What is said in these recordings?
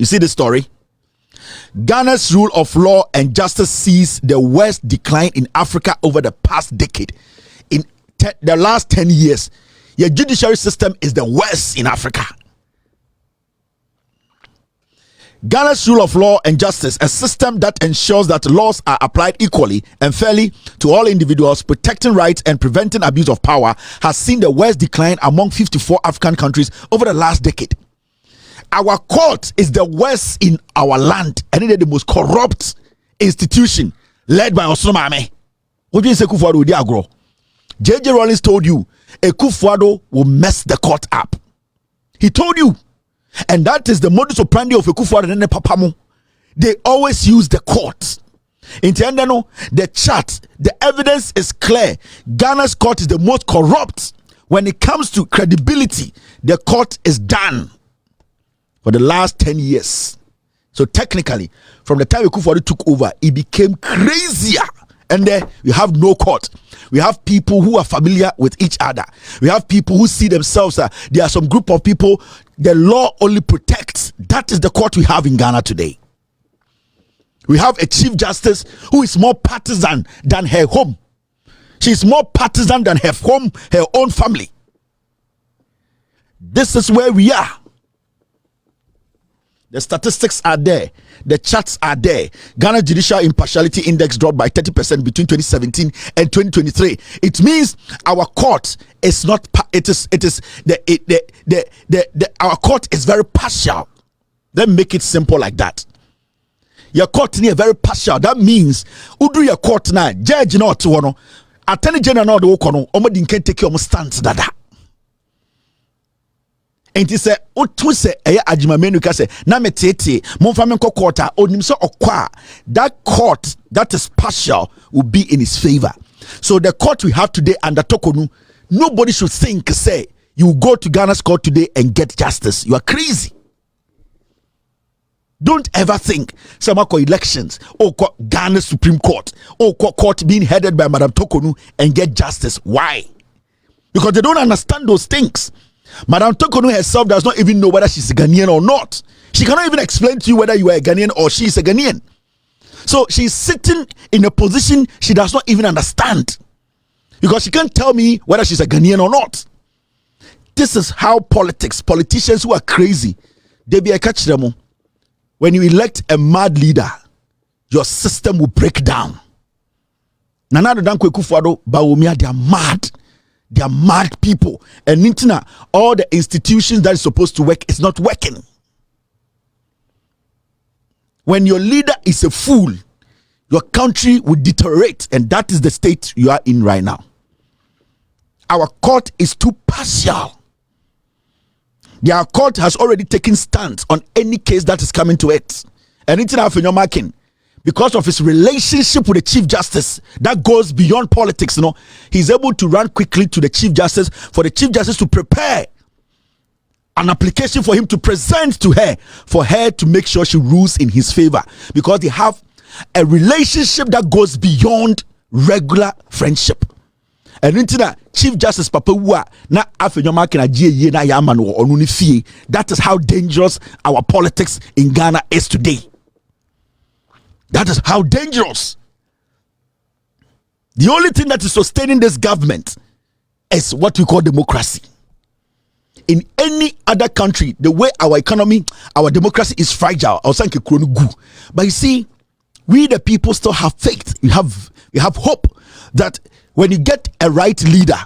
You see the story? Ghana's rule of law and justice sees the worst decline in Africa over the past decade. In the last 10 years, your judiciary system is the worst in Africa. Ghana's rule of law and justice, a system that ensures that laws are applied equally and fairly to all individuals, protecting rights and preventing abuse of power, has seen the worst decline among 54 African countries over the last decade. Our court is the worst in our land, and it is the most corrupt institution led by Osomame. What do you say, Kufuado? JJ Rawlings told you Kufuado will mess the court up. He told you. And that is the modus operandi of Kufuado and Papamo. They always use the court. In Tiendano, the chart, the evidence is clear. Ghana's court is the most corrupt. When it comes to credibility, the court is done for the last 10 years. So technically, from the time Kufuado took over, it became crazier. And there we have no court. We have people who are familiar with each other. We have people who see themselves. There are some group of people the law only protects. That is the court we have in Ghana today. We have a chief justice who is more partisan than her home. She is more partisan than her home, her own family. This is where we are. The statistics are there. The charts are there. Ghana Judicial Impartiality Index dropped by 30% between 2017 and 2023. It means our court is not. Our court is very partial. Let me make it simple like that. Your court is very partial. That means udu your court now. Judge not to one. Attorney General not the okono. Omadi can take your stance dada. And he said, "Otuse aya ajimamenu kase na metete monfame kokota onimso okwa." That court that is partial will be in his favor. So the court we have today under Tokonu, nobody should think say you go to Ghana's court today and get justice. You are crazy. Don't ever think some elections or Ghana's Supreme Court or court being headed by Madam Tokonu and get justice. Why? Because they don't understand those things. Madam Tokonu herself does not even know whether she's a Ghanaian or not. She cannot even explain to you whether you are a Ghanaian or she is a Ghanaian. So she's sitting in a position she does not even understand, because she can't tell me whether she's a Ghanaian or not. This is how politicians who are crazy, they be a catch them. When you elect a mad leader, your system will break down. Nana Dankwe Kufuado, Bawumia, they are mad. They are mad people. And Nintina, all the institutions that is supposed to work is not working. When your leader is a fool, your country will deteriorate. And that is the state you are in right now. Our court is too partial. Their court has already taken stance on any case that is coming to it. And Nintina Afenyomakin, because of his relationship with the Chief Justice that goes beyond politics, he's able to run quickly to the Chief Justice for the Chief Justice to prepare an application for him to present to her, for her to make sure she rules in his favor, because they have a relationship that goes beyond regular friendship. And into Chief Justice Papa na afenyoma kena jiye na yaman wo onuni fie. That is how dangerous our politics in Ghana is today. That is how dangerous. The only thing that is sustaining this government is what we call democracy. In any other country, the way our economy, our democracy is fragile. But you see, we the people still have faith. We have hope that when you get a right leader,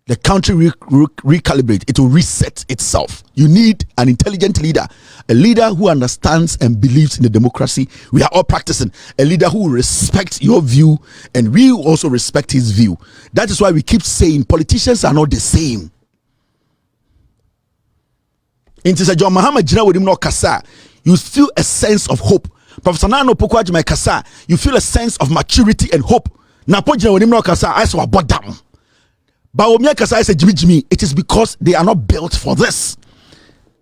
the country recalibrate. It will reset itself. You need an intelligent leader, a leader who understands and believes in the democracy we are all practicing, a leader who respects your view and we also respect his view. That is why we keep saying politicians are not the same. Into John Mahama Jina with him no kasa, you feel a sense of hope. Professor Nano Pokwa Jima kasa, you feel a sense of maturity and hope. Napo Jina with him no kasa, I saw a bottom. Bawumia kasa said Jimmy, it is because they are not built for this.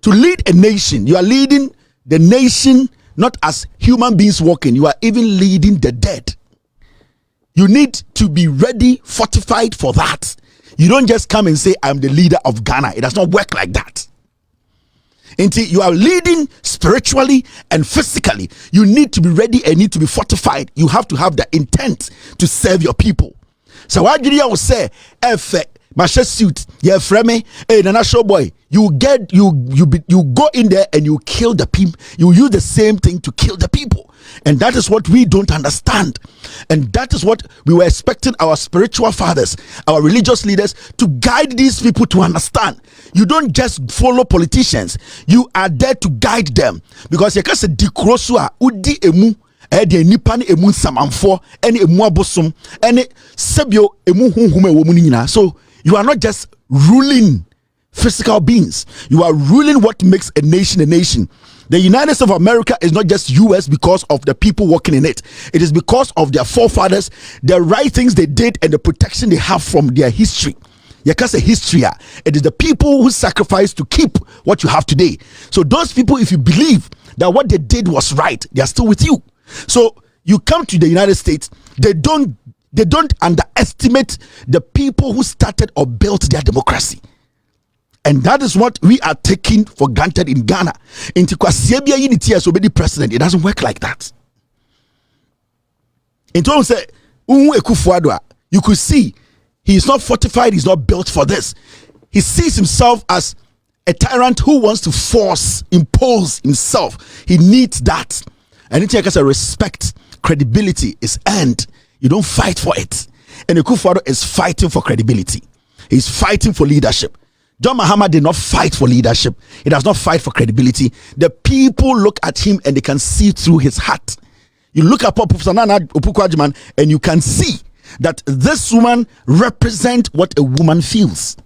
To lead a nation, you are leading the nation not as human beings walking, you are even leading the dead. You need to be ready, fortified for that. You don't just come and say, I'm the leader of Ghana. It does not work like that. Until you are leading spiritually and physically, you need to be ready and need to be fortified. You have to have the intent to serve your people. So what did you say? Masha suit, yeah, frame, hey, Nana show boy. You go in there and you kill the people. You use the same thing to kill the people, and that is what we don't understand. And that is what we were expecting our spiritual fathers, our religious leaders, to guide these people to understand. You don't just follow politicians; you are there to guide them, because you can say dikrosua udi emu. Nipa ne emu samanfo ene emu abosom ene sebio emu hunhum ewo mu nyina. So you are not just ruling physical beings, you are ruling what makes a nation a nation. The United States of America is not just US because of the people working in it. It is because of their forefathers, the right things they did, and the protection they have from their history. You can say history. It is the people who sacrificed to keep what you have today. So those people, if you believe that what they did was right, they are still with you. So you come to the United States, they don't underestimate the people who started or built their democracy. And that is what we are taking for granted in Ghana. In Tikwasiebia unity as obedi president, it doesn't work like that. In terms of you could see he is not fortified, he's not built for this. He sees himself as a tyrant who wants to impose himself. He needs that. Anything like respect, credibility is earned. You don't fight for it. And Akufo-Addo is fighting for credibility. He's fighting for leadership. John Mahama did not fight for leadership. He does not fight for credibility. The people look at him and they can see through his heart. You look at Professor Nana Opukwuagyemang and you can see that this woman represents what a woman feels.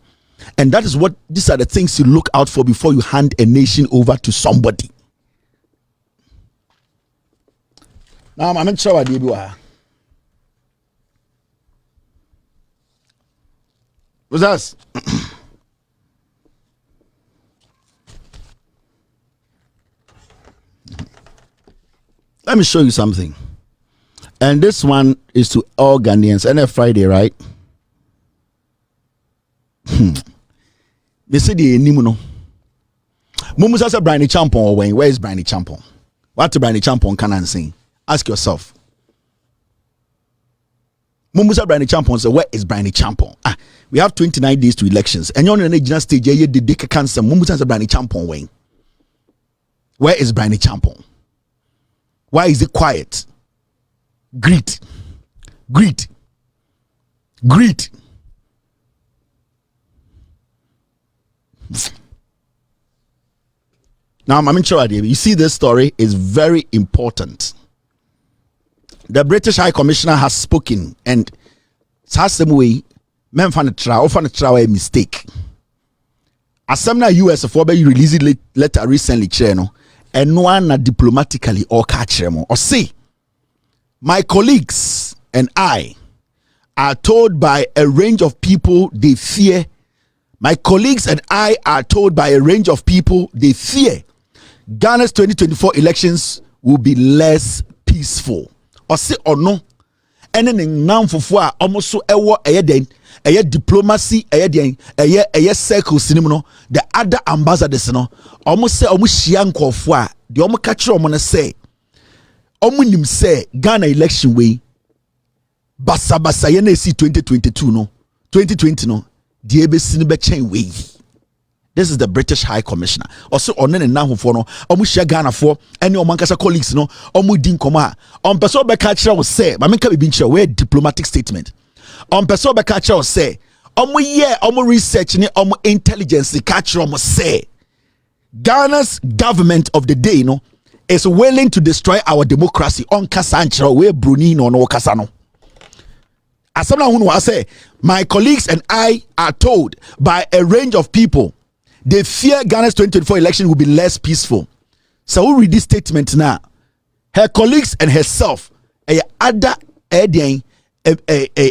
And that is what, these are the things you look out for before you hand a nation over to somebody. Now, I'm not sure what you are. What's that? Let me show you something. And this one is to all Ghanaians. And Friday, right? They say the Nimuno. Mumusa said Briny Champon or Wayne. Where is Briny Champon? What Briny Champon can I sing? Ask yourself. Mumusa Briny Champon said, where is Briny Champon? We have 29 days to elections. And you're on an regional stage, you did the cancer. Mumusa said Briny Champon Wayne. Where is Briny Champon? Why is it quiet? Greed. Now, I'm sure you see, this story is very important. The British High Commissioner has spoken, and has some way men find a mistake. As some US for be released letter recently, and one diplomatically or catch them or say, my colleagues and I are told by a range of people they fear. My colleagues and I are told by a range of people they fear Ghana's 2024 elections will be less peaceful. Or say or no, anything now for almost so a diplomacy, a circle cinema, the other ambassadors, no, almost say almost shianko for the almost catch on say, almost say Ghana election way, basa yene see 2022 no, 2020 no, the ABC chain way. This is the British High Commissioner. Also, on and now for no, almost Ghana for any of Mankasa colleagues, no, almost din coma. On person by catcher will say, but make a be where diplomatic statement. On person by catcher will say, almost research, almost intelligence, the catcher almost say, Ghana's government of the day, no, is willing to destroy our democracy on Kasanchero, where Brunino no Kasano. As someone who was say, my colleagues and I are told by a range of people they fear Ghana's 2024 election will be less peaceful. So we read this statement now. Her colleagues and herself, other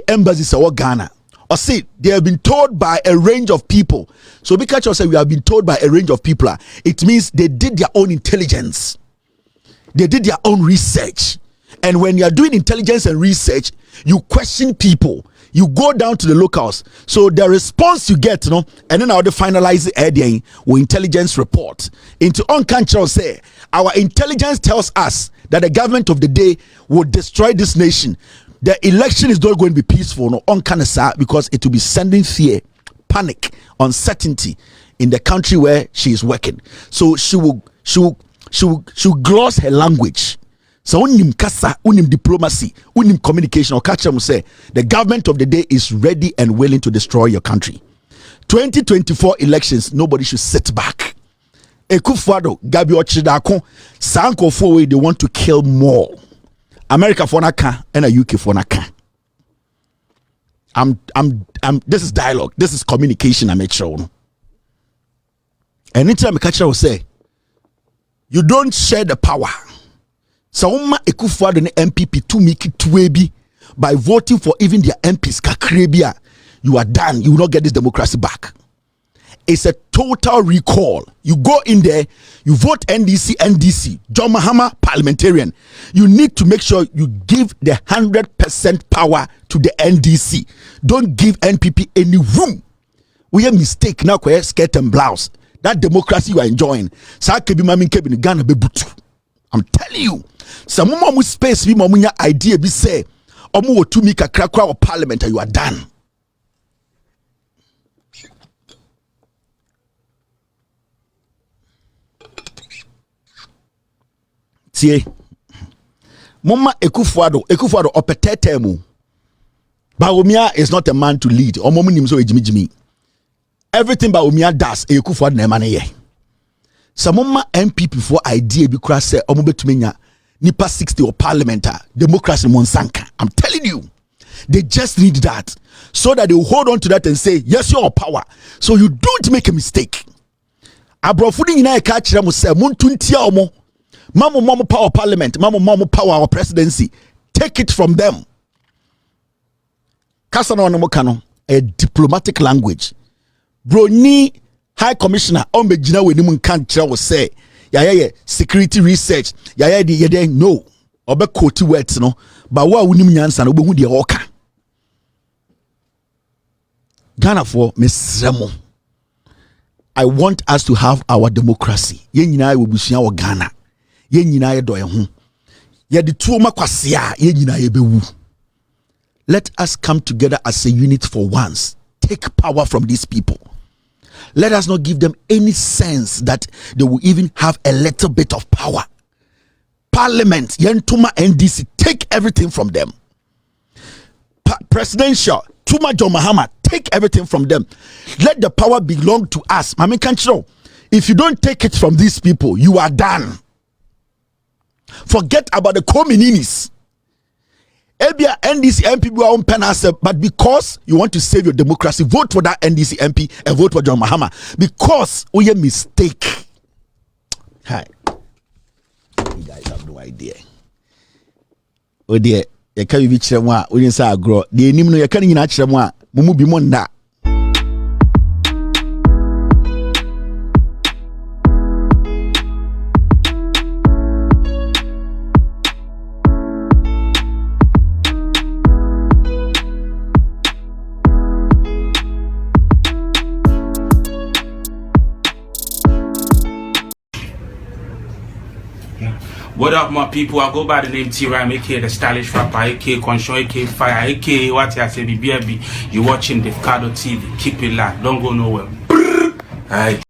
embassies of Ghana, or say they have been told by a range of people. So because you say we have been told by a range of people, it means they did their own intelligence, they did their own research. And when you are doing intelligence and research, you question people. you go down to the locals. So the response you get, and then now they finalize the editing with intelligence report. Into on-country say, our intelligence tells us that the government of the day will destroy this nation. The election is not going to be peaceful, no, on Canada, because it will be sending fear, panic, uncertainty in the country where she is working. So she will gloss her language. So unim kasa, unim diplomacy, unim communication, or catch them say the government of the day is ready and willing to destroy your country. 2024 elections, nobody should sit back. Ekufuado, Gabi Ochidako, Sanko for they want to kill more. America for naka and a UK for naka. This is dialogue, this is communication. I make sure. Anytime a catcher will say, you don't share the power. So Ekufuado and MPP to make it to by voting for even their MPs kakrebia, you are done. You will not get this democracy back. It's a total recall. You go in there, you vote NDC, John Mahama parliamentarian. You need to make sure you give the 100% power to the NDC. Don't give NPP any room. We have mistake now. Skirt and blouse. That democracy you are enjoying. I'm telling you. Some more space we momunya idea be say omu to make a crack or parliament and you are done. See, Mama Ekufuado opetetemu. Bawumia is not a man to lead. Jimmy. Everything Bawumia does, Ekufuado na emane ye. Some Mama MPP for idea be cross say omubetumenya nipa 60 or parliamentar democracy monsanka. I'm telling you, they just need that so that they will hold on to that and say yes, you're power. So you don't make a mistake. Abrofudi nyina e ka kire mo say montuntia omo. Mamu power parliament, mamu power our presidency. Take it from them. Kasano no a diplomatic language. Bro ni high commissioner ombejina we nimu kan kire wo say yeah security research yeah no obe quote words no but wa wunim nyansa no obehu de oka Ghana for mesremo. I want us to have our democracy. Ye nyina we busua wo Ghana. Ye nyina ye do ye ho. Ye de tuoma kwasea ye nyina ye bewu. Let us come together as a unit for once. Take power from these people. Let us not give them any sense that they will even have a little bit of power. Parliament, Yentuma NDC, take everything from them. Presidential, Tuma John Mahama, take everything from them. Let the power belong to us. Mami Kanchiro, if you don't take it from these people, you are done. Forget about the communities. Ebia NDC MP will own pen as but because you want to save your democracy, vote for that NDC MP and vote for John Mahama. Because we a mistake. Hi. You guys have no idea. Oh dear, you can't be chemwa, we didn't say grow. The name no you can't even chemwa, mumu bimonda. What up, my people? I go by the name C0rruption, aka the stylish rapper, aka Conscious, aka Fire, aka what I say, BBB. You watching Davcadotv. Keep it locked. Don't go nowhere. Alright.